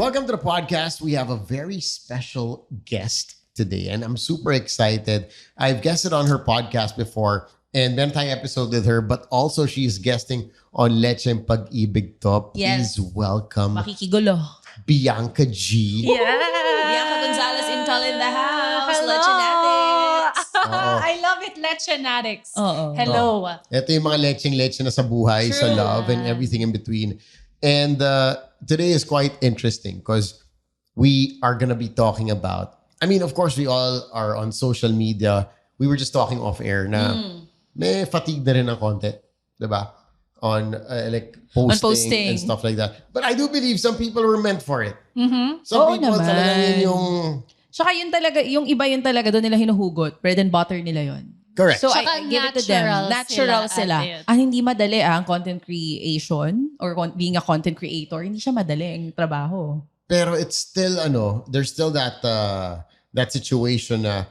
Welcome to the podcast. We have a very special guest today, and I'm super excited. I've guested on her podcast before, and meron tayong episode with her, but also she's guesting on Lecheng Pag-ibig to. Please welcome Makikigulo. Bianca G. Bianca Gonzalez Intal in the house. Hello. Lechenatics. I love it, Lechenatics. Oo. Hello. Ito yung mga lecheng-leche na sa buhay, sa True. love, and everything in between. And today is quite interesting because we are going to be talking about, I mean, of course, we all are on social media. We were just talking off air na may fatigue na rin ng konti. Diba? On like posting and stuff like that. But I do believe some people were meant for it. Mm-hmm. Some Oo people naman. talaga yun yung... Tsaka yun talaga, yung iba yun talaga, doon nila hinuhugot. Bread and butter nila yun. Correct. So Tsaka I give it to them. Natural sila. at it. Hindi madali ang content creation or being a content creator. Hindi siya madali ang trabaho. Pero it's still, there's still that situation na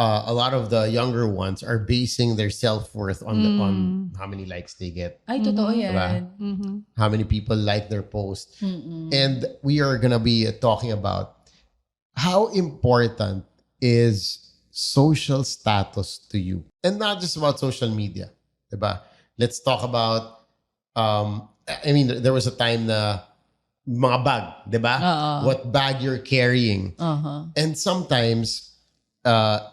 a lot of the younger ones are basing their self-worth on on how many likes they get, Ay, totoo yan. Diba? Mm-hmm. how many people like their post. And we are gonna be talking about how important is social status to you. And not just about social media. Diba? Let's talk about, I mean, there was a time na mga bag, diba? What bag you're carrying. And sometimes,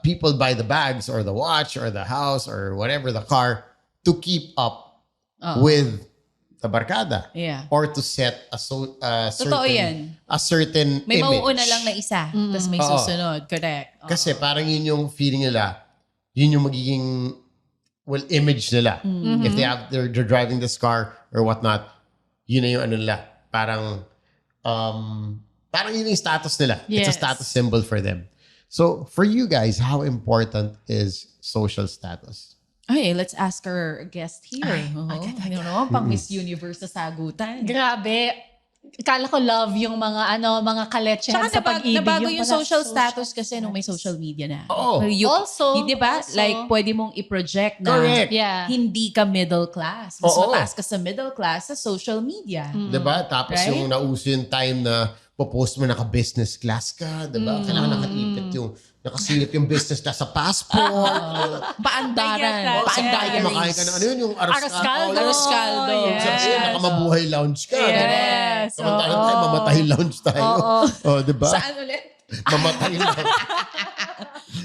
people buy the bags or the watch or the house or whatever, the car, to keep up with the barkada. Yeah. Or to set a Totoo yan. certain May image. mauuna lang na isa. Tapos may susunod. Correct. Kasi parang yun yung feeling nila, yun yung magiging, image nila. If they're driving this car or whatnot, yun na yung ano nila. Parang yun yung status nila. It's a Yes. status symbol for them. So, for you guys, how important is social status? Okay, let's ask our guest here. Ano naman, pang Miss Universe sa sagutan. Grabe. Kala ko love yung mga kaletsehan sa pag-ibig. nabago yung pala social status kasi nung may social media na. Oo. Also, Di ba? also. Like, pwede mong i-project na Correct. Yeah. hindi ka middle class. Mas Oo. mataas ka sa middle class sa social media. Diba? Tapos Right? yung nauso yung time na popost mo naka-business class ka, diba? Kailangan nakaipit nakasilip yung business class sa passport. Paandaran. Paandaran. Kumakain ka ng ano yun, yung Arroscaldo. Arroscaldo. Yes. Sabi nakamabuhay lounge ka, Yes. diba? Samantalang tayo, mamatay lounge tayo. Oh, diba? Saan ulit? Mamatay lounge.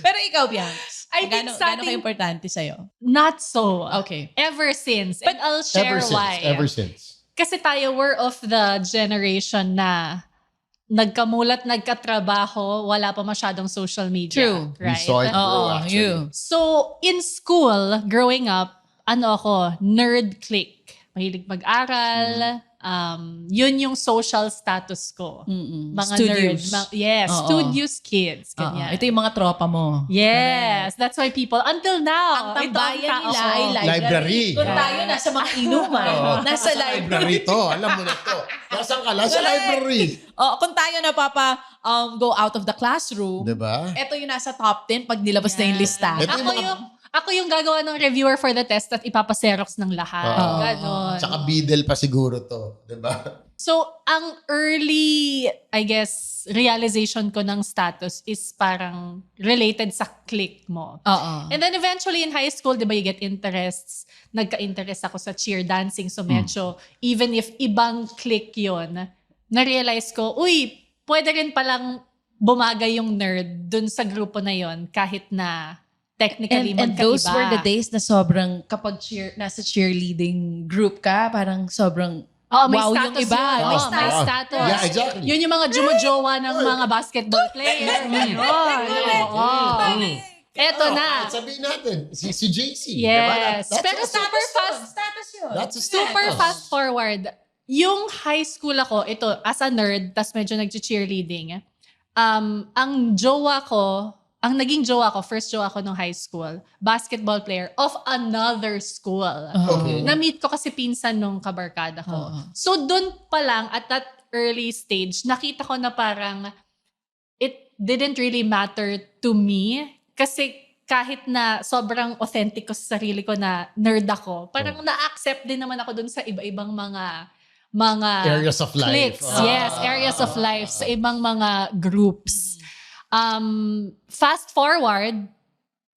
Pero ikaw, Bianx. I think Gaano ka importante sa'yo? Not so. Okay. Ever since. But I'll share why. Ever since. Kasi tayo were of the generation na nagkamulat, nagkatrabaho, wala pa masyadong social media. True. We Right? saw it grow, actually. you. So, in school, growing up, nerd clique. Mahilig mag-aral. Yun yung social status ko. Mga Studios. nerd. Yes, Oo. studious kids. Ganyan. Ito yung mga tropa mo. Yes, that's why people, until now, Ang tambayan ito ang nila tao. ay library. Library. Kung tayo nasa mga inuman, nasa library. to. Alam mo na to. Nasaan ka lang? Sa library. Kung tayo go out of the classroom, Diba? ito yung nasa top 10 pag nilabas na yung lista. Ito yung mga... Ako yung gagawa ng reviewer for the test at ipapaserox ng lahat. Ganon. Tsaka bidel pa siguro to. Diba? So, ang early, I guess, realization ko ng status is parang related sa clique mo. And then eventually in high school, di ba, you get interests. Nagka-interest ako sa cheer dancing. So medyo, even if ibang clique yun, na-realize ko, pwede rin palang bumagay yung nerd dun sa grupo na yon kahit na technically And magkaiba. those were the days na sobrang kapag nasa cheerleading group ka, parang sobrang May wow status yung iba. yun. May May status. Yeah, exactly. Yun yung mga jumojowa ng mga basketball player. Eto na. Sabihin natin, si JC. Yes. Diba? Pero super fast. Status yun. That's a Super status. fast forward. Yung high school ako, ito, as a nerd, tas medyo nag-cheerleading, ang naging jowa ko, first jowa ko nung high school, basketball player of another school. Okay. Na-meet ko kasi pinsan nung kabarkada ko. So, dun pa lang, at that early stage, nakita ko na parang it didn't really matter to me. Kasi kahit na sobrang authentic ko sa sarili ko na nerd ako, parang na-accept din naman ako dun sa iba-ibang mga mga Areas of life. cliques. Yes, areas of life sa ibang mga groups. Fast forward,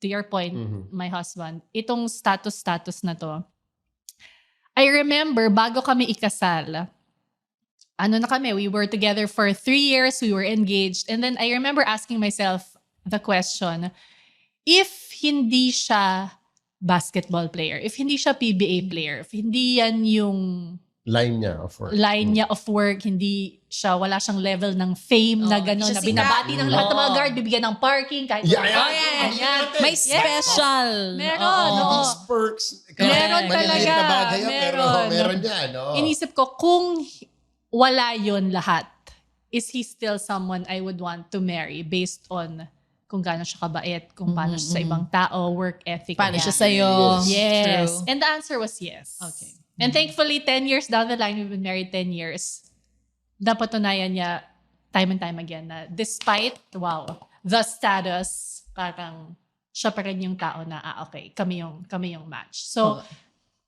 to your point, my husband, itong status na to, I remember, bago kami ikasal, we were together for 3 years, we were engaged, and then I remember asking myself the question, if hindi siya basketball player, if hindi siya PBA player, if hindi yan yung line niya of work. hindi siya, wala siyang level ng fame na gano'n, na binabati ng lahat ng mga guard, bibigyan ng parking, kahit May special. Meron, These perks. Meron Maliliit talaga. na bagay yan, pero meron yan. No? Inisip ko, kung wala yon lahat, is he still someone I would want to marry based on kung gaano siya kabait, kung paano siya sa ibang tao, work ethic. Paano niya. siya sa'yo? Yes. True. And the answer was yes. Okay. And thankfully, 10 years down the line, we've been married 10 years. Napatunayan niya time and time again na despite, the status, parang siya pa rin yung tao na, okay, kami yung match. So,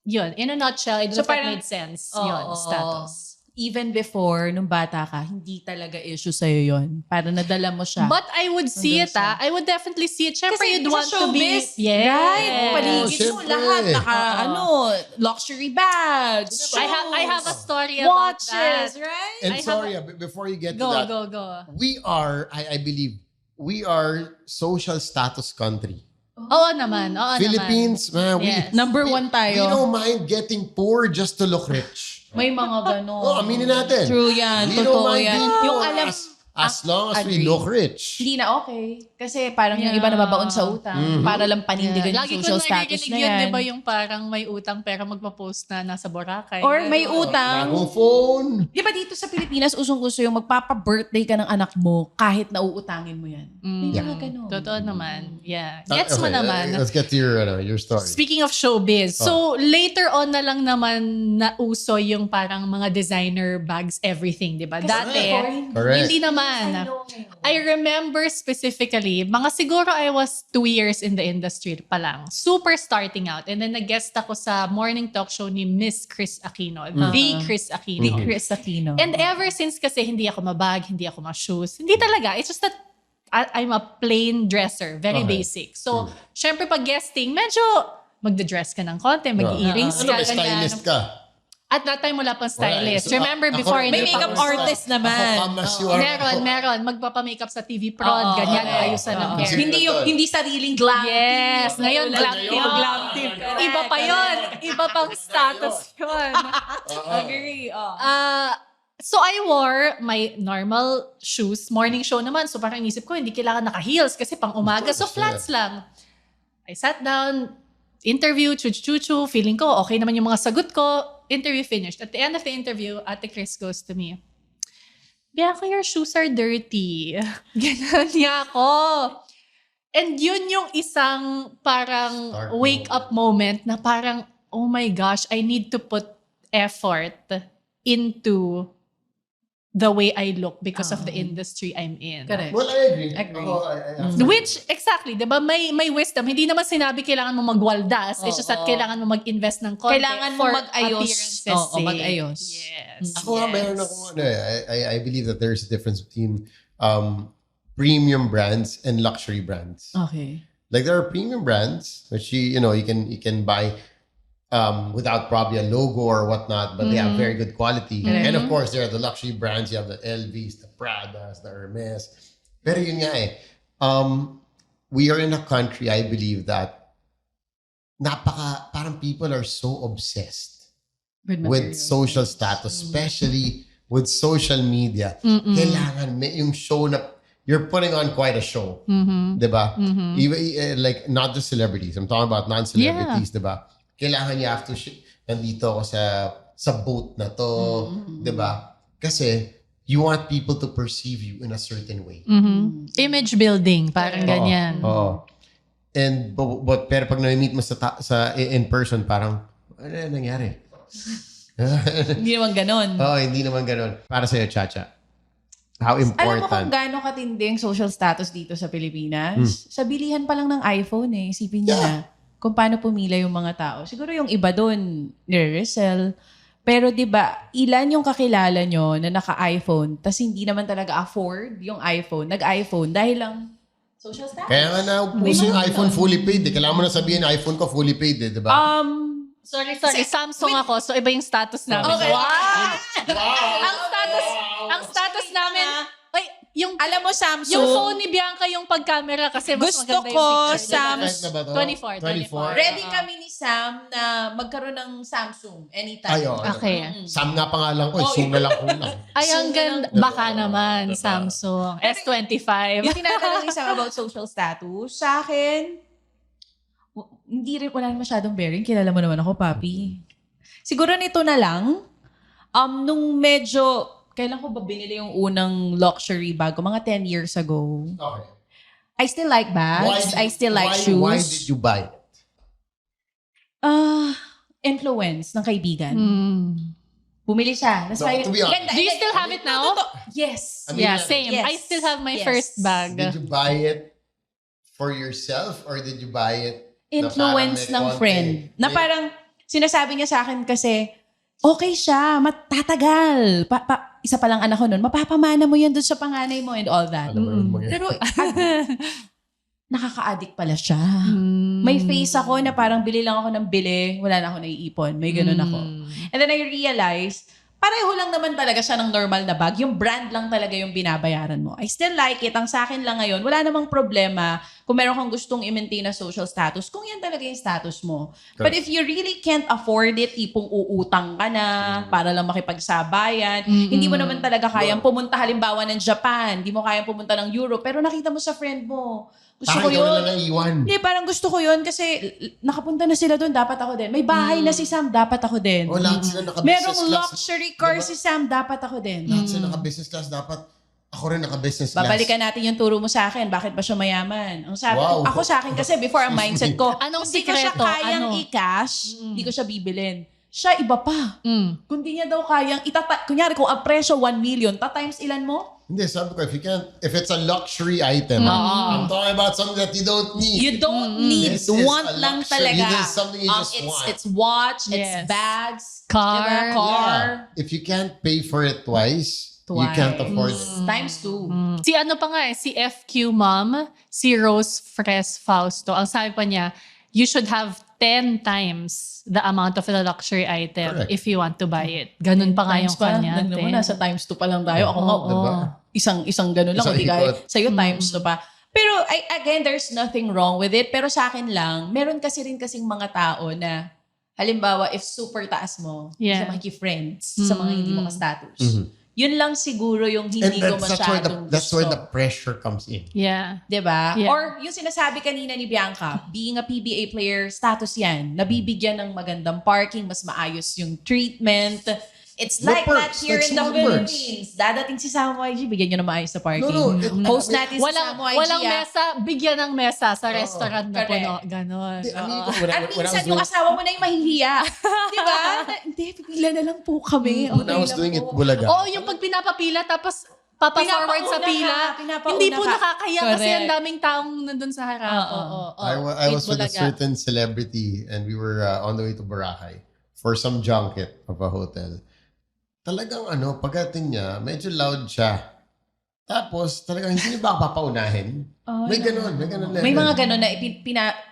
yun. In a nutshell, it just made sense. Yun, status. Even before, nung bata ka, hindi talaga issue sa'yo yun. Para nadala mo siya. But I would see it, I would definitely see it. Siyempre, Kasi you'd want to be... showbiz, right? Paligid mo syempre. lahat. Luxury bags, I have a story about watches, that. right? And I sorry, before you get to Go, that, go. we are, I believe, we are social status country. Oo naman. Philippines, man, Yes. Number we one tayo. don't mind getting poor just to look rich. May mga ganon. Aminin natin. True yan. We don't Totoo mind yan. being Yung poor alam, as long as we agree. look rich. hindi na okay. Kasi parang yung Yeah. iba nababaon sa utang. Para lang panindigan yung Lagi ko social status naririnig na yun, yan. di ba, yung parang may utang pero magpa-post na nasa Boracay. Or may utang. Bagong phone. Di ba dito sa Pilipinas, usong-uso yung magpapa-birthday ka ng anak mo kahit nauutangin mo yan. May mga ganon. Totoo naman. Yeah. Gets mo Okay, naman. Let's get to your story. Speaking of showbiz, so later on na lang naman nauso yung parang mga designer bags, everything, di ba? Dati, Correct. hindi naman. I remember specifically, mga siguro I was 2 years in the industry pa lang. Super starting out. And then nag-guest ako sa morning talk show ni Miss Chris Aquino. The Chris Aquino. Chris Aquino. And ever since kasi hindi ako mabag, hindi ako ma-shoes. Hindi talaga. It's just that I'm a plain dresser. Very Okay. basic. So, syempre pag guesting, medyo magda-dress ka ng konti, mag-earrings Ano ka. ba, stylist ka? At that time, wala pang stylist. So, Remember ako- before, May hindi pa makeup uso. artist naman. Ako, kamas you are. Meron. Magpapamakeup sa TV prod, ganyan, ayusan ng hair. Hindi sariling glam. Yes, ngayon glam team, Ngayon. glam team. Iba pa yon, iba pang status yun. Agree. So I wore my normal shoes, morning show naman. So parang inisip ko, hindi kailangan naka-heels kasi pang umaga. So flats lang. I sat down, interview, chuchu, feeling ko okay naman yung mga sagot ko. Interview finished. At the end of the interview, Ate Chris goes to me, Bianca, your shoes are dirty. Ganon niya ako. And yun yung isang parang Start wake-up moment na parang, oh my gosh, I need to put effort into the way I look because of the industry I'm in. Correct. Well, I agree. Agree. I Which, exactly, di ba? May wisdom. Hindi naman sinabi kailangan mo magwaldas. It's just that kailangan mo mag-invest ng konti Kailangan mo for mag-ayos. appearances Oo, sake. mag-ayos. Yes. Ako nga, meron ako, I believe that there's a difference between premium brands and luxury brands. Okay. Like there are premium brands which you can buy without probably a logo or whatnot, but they have very good quality. And of course, there are the luxury brands. You have the LVs, the Pradas, the Hermes. Pero yun nga we are in a country, I believe, that parang people are so obsessed with social status, especially with social media. Kailangan may yung show na you're putting on quite a show. Diba? Even, like, not just celebrities. I'm talking about non-celebrities, diba? Kailangan you have to, nandito ako sa boat na to, diba? Kasi, you want people to perceive you in a certain way. Image building, parang ganyan. Oo. And, but pero pag na-meet mo sa in person, parang, ano nangyari? Hindi naman ganon. Hindi naman ganun. Para sa'yo, Chacha, how Alam mo kung important? gaano katindi ang social status dito sa Pilipinas? Sa bilihan pa lang ng iPhone Isipin niyo na kung paano pumila yung mga tao. Siguro yung iba doon, nire-resell. Pero 'di ba, ilan yung kakilala nyo na naka-iPhone tas hindi naman talaga afford yung iPhone, nag-iPhone dahil lang social status. Kaya nga naupuso yung iPhone fully paid. Kailangan mo na sabihin iPhone ko fully paid, di ba? Sorry. Samsung ako, so iba yung status namin. Okay. Ang status namin, ay, yung Alam mo, Samsung, yung phone ni Bianca yung pag-camera kasi mas Gusto maganda ko, yung picture. Sam, Na ba to? 24. ready kami ni Sam na magkaroon ng Samsung anytime. Ay, oo. Okay. Sam nga pangalan ko, Zoom na lang kulang. Ay, ang So, ganda. Baka naman, Samsung. S25. Yung tinatanong ni Sam about social status, sa akin, hindi rin, wala masyadong bearing. Kilala mo naman ako, papi. Siguro nito na lang, nung medyo, kailan ko ba binili yung unang luxury bag ko? Mga 10 years ago. Okay. I still like bags. I still like shoes. Why did you buy it? Influence ng kaibigan. Bumili siya. That's No, why, to be honest. ganda. Do you still have it now? Yes. I mean, Yeah, same. Yes. I still have my Yes. first bag. Did you buy it for yourself or did you buy it Influence na ng parang may friend. konti? Na parang, sinasabi niya sa akin kasi, okay siya, matatagal. Isa pa lang anak ko nun, mapapamana mo yan doon sa panganay mo and all that. Alam mo yung mga- Pero, nakaka-addict pala siya. May face ako na parang bili lang ako ng bili, wala na ako naiipon. May ganun ako. And then I realized, pareho lang naman talaga siya ng normal na bag. Yung brand lang talaga yung binabayaran mo. I still like it. Ang sa akin lang ngayon, wala namang problema kung meron kang gustong i-maintain na social status, kung yan talaga yung status mo. But if you really can't afford it, tipong uutang ka na para lang makipagsabayan, hindi mo naman talaga kayang pumunta halimbawa ng Japan, hindi mo kayang pumunta ng Europe, pero nakita mo sa friend mo, gusto ko Parang ikaw na yun. lang naiiwan. Hindi, parang gusto ko yun kasi nakapunta na sila doon, dapat ako din. May bahay na si Sam, dapat ako din. O lahat sila naka-business Merong class. luxury car Diba? si Sam, dapat ako din. Lahat sila naka-business class. Dapat ako rin naka-business class. Babalikan natin yung turo mo sa akin. Bakit ba siya mayaman? Ang sabi Wow. ako sa akin kasi before ang mindset ko, Anong kung di ko siya sikreto? kayang Ano? i-cash, hindi ko siya bibilin. Siya iba pa. Mm. Kung di niya daw kayang kunyari kung ang presyo 1 million, times ilan mo? Hindi, sabi ko, if it's a luxury item, I'm talking about something that you don't need. You don't need, This is want a lang luxury. talaga. This is something you just want. It's watch, it's Yes. bags, Car. diba? Car. Yeah. If you can't pay for it twice, you can't afford it. Times 2. Si ano pa nga si FQ Mom, si Rose Fres Fausto, ang sabi pa niya, you should have 10 times the amount of the luxury item Correct. if you want to buy it. Ganun pa nga yung kanya. Nagnan mo, nasa times 2 pa lang tayo. Ako nga, Diba? isang ganun lang. Isang Hindi kaya, ikot. sa'yo times 2 pa. Pero again, there's nothing wrong with it. Pero sa akin lang, meron kasi rin kasing mga tao na, halimbawa, if super taas mo, Yeah. sa mga friends, sa mga hindi mo ka-status, yun lang siguro yung And hindi ko that's masyadong that's where the gusto. pressure comes in. Yeah. Diba? Yeah. Or yung sinasabi kanina ni Bianca, being a PBA player, status yan. Nabibigyan ng magandang parking, mas maayos yung treatment. It's The like that perks, here like in the small perks. Philippines. Dadating si Samo YG, bigyan nyo ng maayos sa parking. No, Host natin si Samo YG. Walang mesa, bigyan ng mesa sa restaurant na correct. puno. Ganon. I mean, Oo. At minsan yung asawa mo na yung mahihiya. Diba? Hindi, pipila na lang po kami. when I Okay was lang doing it, po. Bulaga. Oo, yung pag pinapapila tapos papa-forward sa Pinapauna pila. ka, pinapauna Hindi po ka. nakakaya kasi Correct. ang daming taong nandun sa harap. Oo. I was with a Bulaga. certain celebrity and we were on the way to Boracay for some junket of a hotel. Talagang pagdating niya, medyo loud siya. Tapos, talagang hindi niya ba papaunahin? Oh, May ganun level. May mga ganun na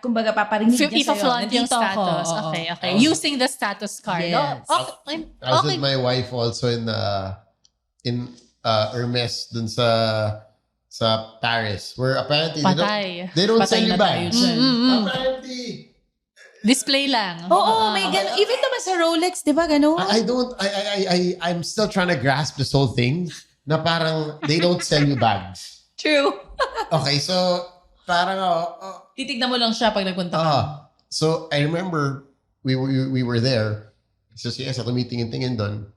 kumbaga paparinig niya sa'yo. Ipa-flaunt yung Nandito ako. status. Oo. Okay. Oh. Using the status card. Yes. Oh, okay. I was Okay. with my wife also in Hermes dun sa Paris where apparently Patay. they don't Patay sell you na tayo bags. dyan. Apparently, Display lang. Oo, may ganun. Even naman sa Rolex, di ba ganun? I'm still trying to grasp this whole thing na parang they don't sell you bags. True. Okay, so parang Titignan mo lang siya pag nagpunta ka. so I remember we were there. So siya sa tumitingin-tingin doon.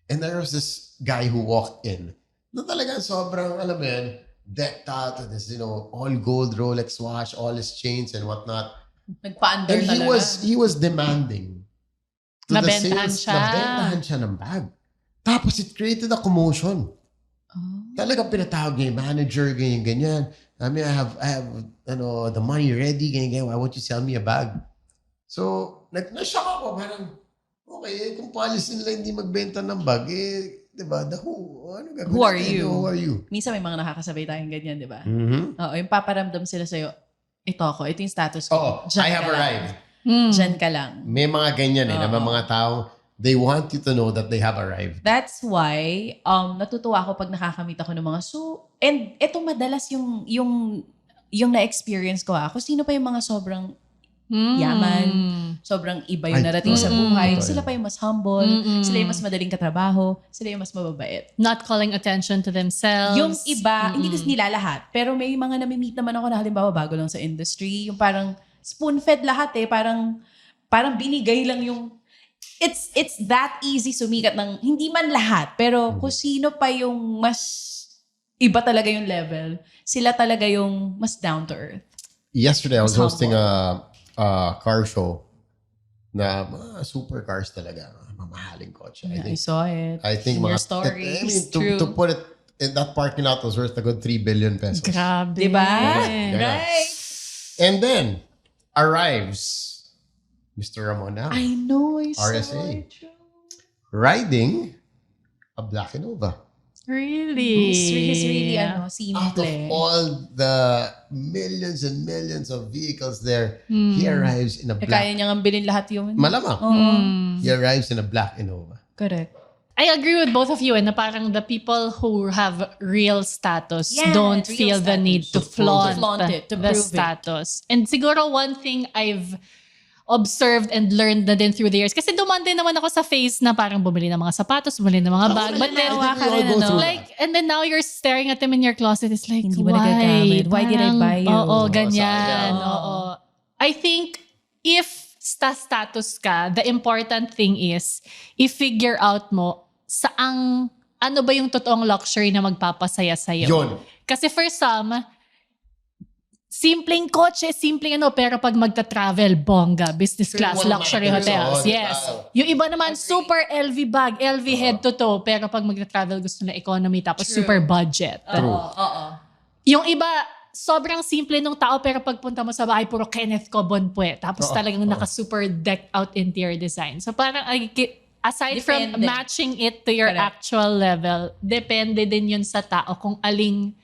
And there was this guy who walked in. Na talagang sobrang, alam mo yun, decked out with this, all gold Rolex watch, all his chains and whatnot. Nagpa-under And talaga. he was demanding to the Nabentahan sales, siya. nabentahan siya ng bag. Tapos it created a commotion. Oh. Talagang pinatawag niya yung manager, ganyan. I mean, I have the money ready, ganyan. Why won't you sell me a bag? So, na-shock ako, parang, Okay, kung policy nila hindi magbenta ng bag, di ba? Ano gagawin Who are natin? you? Who are you? Minsan may mga nakakasabay tayong ganyan, di ba? Mm-hmm. Oo, yung paparamdam sila sa'yo, ito ako, ito yung status ko. Oo, Diyan I ka have lang. arrived. Diyan ka lang. May mga ganyan na Oo. mga taong they want you to know that they have arrived. That's why, natutuwa ako pag nakakamit ako ng mga and ito madalas yung na-experience ko kung sino pa yung mga sobrang yaman, sobrang iba yung narating sa buhay, sila pa yung mas humble, sila yung mas madaling katrabaho, sila yung mas mababait. Not calling attention to themselves. Yung iba, hindi kasi nila lahat, pero may mga nami-meet naman ako na halimbawa bago lang sa industry, yung parang spoon-fed lahat parang binigay lang yung it's that easy sumikat ng hindi man lahat, pero kung sino pa yung mas iba talaga yung level, sila talaga yung mas down to earth. Yesterday, I was Mas hosting humble. a car show na mga supercars talaga, mga mamahaling kotse. Yeah, I saw it. I think in your I stories. mean, True. to put it in that parking lot was worth a good 3 billion pesos. Grabe. Diba? Yeah. Right. And then arrives Mr. Ramona I know. I saw RSA. it. True. riding a Black Innova. Really? He's really Out of simple. all the millions and millions of vehicles there, he arrives in a Kaya black. niya nga bilhin lahat yun. Malamang. Oo. He arrives in a Black Innova. Correct. I agree with both of you na parang the people who have real status Yeah, don't real feel the status. need to To prove flaunt it, to the prove it. status. And siguro one thing I've observed and learned na din through the years. Kasi dumaan din naman ako sa phase na parang bumili ng mga sapatos, bumili ng mga bag. But then, I think we all go through that. and then now you're staring at them in your closet. It's like, Hindi mo why? nagagamit. Why did I Parang, buy you? Oo, Oo, ganyan. sayang. Oo. I think if status ka, the important thing is, i-figure out mo ano ba yung totoong luxury na magpapasaya sa'yo. Yun. Kasi for some, simpleng kotse, simpleng pero pag magta-travel, bongga, business class, Well, luxury matters, hotels. oh, Yes. diba? Yung iba naman, super LV bag, LV head to toe, pero pag magta-travel gusto na economy, tapos True. super budget. True. Oo. Yung iba, sobrang simple nung tao, pero pagpunta mo sa bahay, puro Kenneth Cobonpue. Tapos Oo, talagang oo. naka-super decked out interior design. So parang, aside from Depende. matching it to your Correct. actual level, depende din yun sa tao kung aling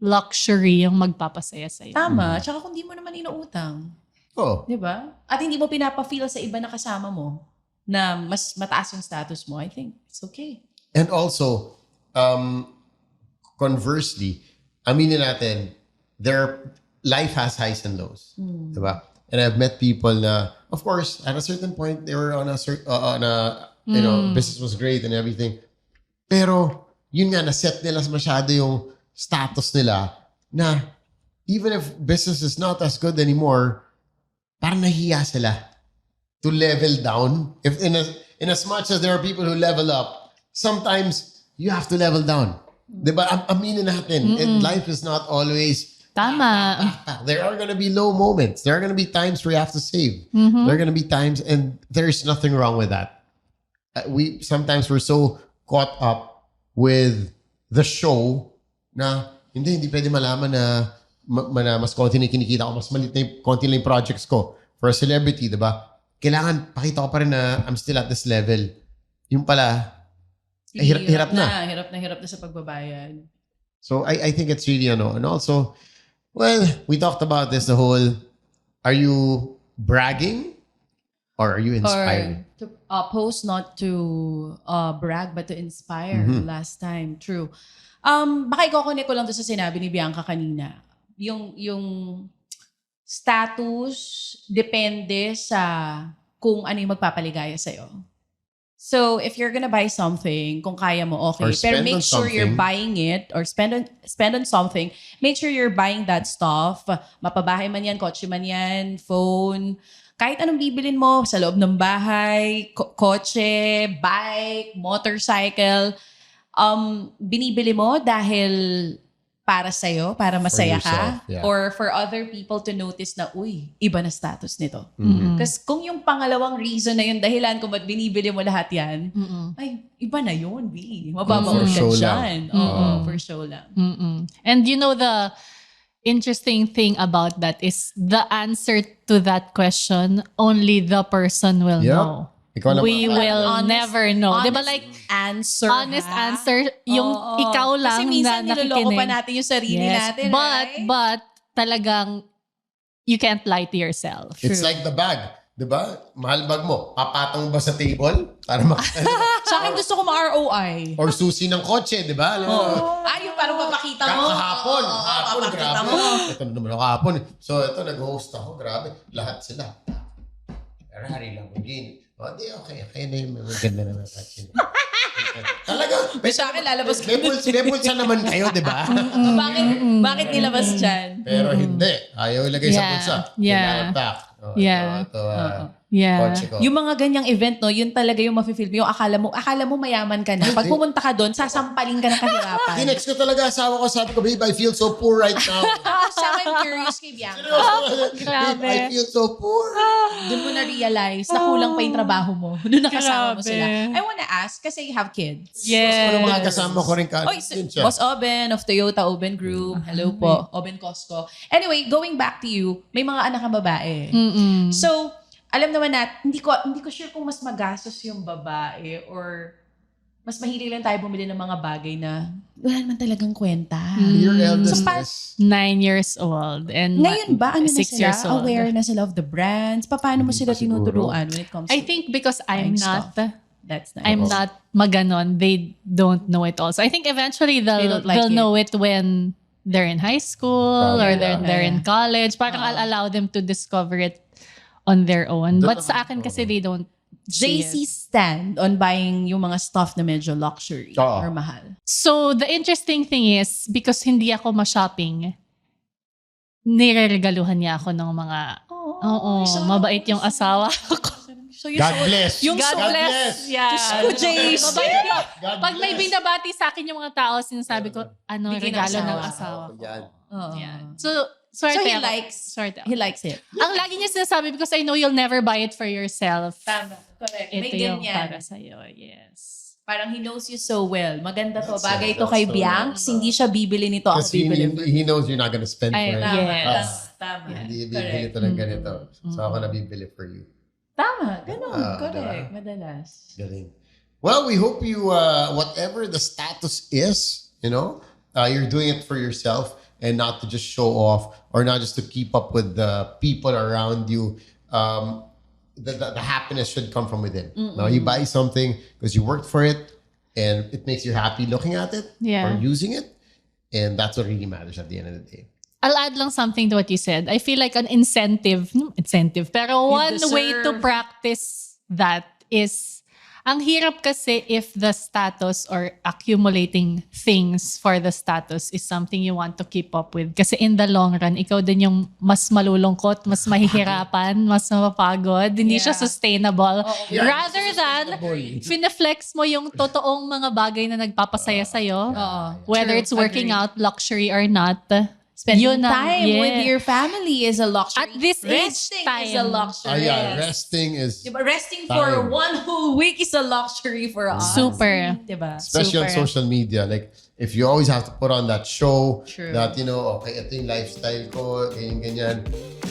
luxury yung magpapasaya sa'yo. Tama. Tsaka kung di mo naman inuutang. Oh. Di ba? At hindi mo pinapa-feel sa iba na kasama mo na mas mataas yung status mo, I think it's okay. And also, conversely, aminin natin, life has highs and lows. Diba? And I've met people na, of course, at a certain point, they were on a business was great and everything. Pero, yun nga, na-set nila masyado yung status nila na even if business is not as good anymore, parang nahiya sila to level down. If in as much as there are people who level up, sometimes you have to level down. Diba? Aminin natin, and life is not always Tama. there are going to be low moments. There are going to be times where you have to save. There are going to be times, and there's nothing wrong with that. We're so caught up with the show na hindi pwede malaman na mas konti na yung kinikita ko, mas malit na yung konti na yung projects ko. For a celebrity, diba? Kailangan pakita ko pa rin na I'm still at this level. Yung pala, hirap na. Hirap na sa pagbabayad. So I think it's really and also, well, we talked about this the whole, are you bragging or are you inspiring? Or to post not to brag but to inspire last time. True. Baka i-connect ko lang doon sa sinabi ni Bianca kanina. Yung status depende sa kung ano yung magpapaligaya sa'yo. So, if you're gonna buy something, kung kaya mo, okay. Or Pero spend make on sure you're something. buying it or spend on something. Make sure you're buying that stuff. Mapabahay man yan, kotse man yan, phone. Kahit anong bibilin mo sa loob ng bahay, kotse, bike, motorcycle, binibili mo dahil para sa'yo, para masaya ka, yourself, yeah. or for other people to notice na, uy, iba na status nito. Mm-hmm. Kasi kung yung pangalawang reason na yung dahilan kung ba't binibili mo lahat yan, ay, iba na yun, B. Mababaon For ka show dyan. lang. Oo, for show lang. And you know the interesting thing about that is the answer to that question, only the person will Yep. know. Ikaw lang we will Honest- never know. Di ba honest like, answer, honest ha? answer, yung Oo. ikaw lang Kasi minsan na niloloko nakikinig. pa natin yung sarili natin, right? But talagang, you can't lie to yourself. It's like the bag. Diba? Mahal bag mo. Papatong ba sa table? Para Sa akin gusto ko ma-ROI. Or susi ng kotse, di ba? Alam mo, Yung parang papakita mo. Kahapon. Oo, Kahapon, papakita grabe. mo. Ito na naman ako kahapon. So, ito, nag-host ako. Grabe. Lahat sila. Ferrari, Lamborghini. O, di, okay. Kaya na yung maganda na natin. Talaga. Pero sa akin, lalabas ka. May bulsa naman kayo, di ba? Bakit nilabas dyan? Pero hindi. Ayaw ilagay sa Yeah. bulsa. Yeah. Back. Oh, Yeah. Ito, Yeah. kotse ko. Yung mga ganyang event, no, yun talaga yung mafe-feel mo. Yung akala mo mayaman ka na. Pag pumunta ka doon, sasampalin ka ng kahirapan. Tinext ko talaga asawa ko. Sabi ko, babe, I feel so poor right now. Siya I'm curious kay Bianca. Grabe. I feel so poor. Doon mo na-realize na kulang pa yung trabaho mo. Doon nakasama mo Grabe. sila. I wanna ask, kasi you have kids. Yes. Ano mga kasama ko rin ka? Oy, Boss Oben of Toyota Oben Group. Hello po. Oben Costco. Anyway, going back to you, may mga anak kang babae. Mm-mm. So, alam naman hindi ko sure kung mas magastos yung babae or mas mahilig lang tayo bumili ng mga bagay na wala naman talagang kwenta. Your eldest So, is... 9 years old. And Ngayon ba, ano na 6 sila? years old. Aware na sila of the brands? Paano mo Hindi sila pa siguro. tinuturuan when it comes to I think because I'm buying not... stuff. That's nice. I'm not maganon. They don't know it all. So I think eventually They they'll don't like know it when they're in high school or Probably, they're in yeah. college. Parang I'll allow them to discover it on their own. Doon But sa akin kasi they don't see JC it. stand on buying yung mga stuff na medyo luxury Oo. or mahal. So the interesting thing is, because hindi ako ma-shopping, nireregaluhan niya ako ng mga, mabait yung asawa ko. So you God bless. Yung God God bless. Yeah. Diyos ko, JC. Mabait yun. God Pag may bless. binabati sa akin yung mga tao, sinasabi ko, Bigay ng regalo ng asawa. asawa ko. Yan. Yeah. So, So swerte he ako. likes Swerte ako. he likes it. Ang lagi niya sinasabi, because I know you'll never buy it for yourself. Tama. Correct. May Ito yung ganyan. para sa'yo. Yes. Parang he knows you so well. Maganda to. That's Bagay it. to kay That's so Bianc. nice. Hindi siya bibili nito. Ako Kasi bibili. he knows you're not gonna spend Ay, for it. Tama. Yes. Tama. Hindi bibili Correct. ito ng ganito. So ako na bibili for you. Tama. Ganun. diba? Correct. Madalas. Galing. Well, we hope you, whatever the status is, you're doing it for yourself and not to just show off or not just to keep up with the people around you. The happiness should come from within. Now, you buy something because you worked for it and it makes you happy looking at it Yeah. or using it. And that's what really matters at the end of the day. I'll add lang something to what you said. I feel like an incentive, pero one way to deserve. practice that is, ang hirap kasi if the status or accumulating things for the status is something you want to keep up with. Kasi in the long run, ikaw din yung mas malulungkot, mas mahihirapan, mas mapapagod. Hindi siya Yeah. sustainable. Yeah, Rather than, fineflex mo yung totoong mga bagay na nagpapasaya sa'yo. Whether True. it's working Agree. out, luxury or not. Spending Yun ang- time yeah. with your family is a luxury. At this age Resting time. is a luxury. Resting is... Diba? Resting for Time. 1 whole week is a luxury for us. Super. Diba? Especially on Super. social media. Like, if you always have to put on that show True. that, okay, ito yung lifestyle ko, ganyan.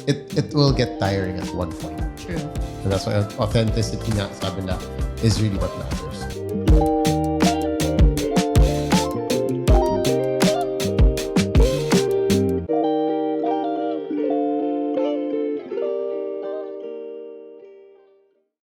It will get tiring at one point. True. And that's why authenticity nga, sabi na, is really what matters.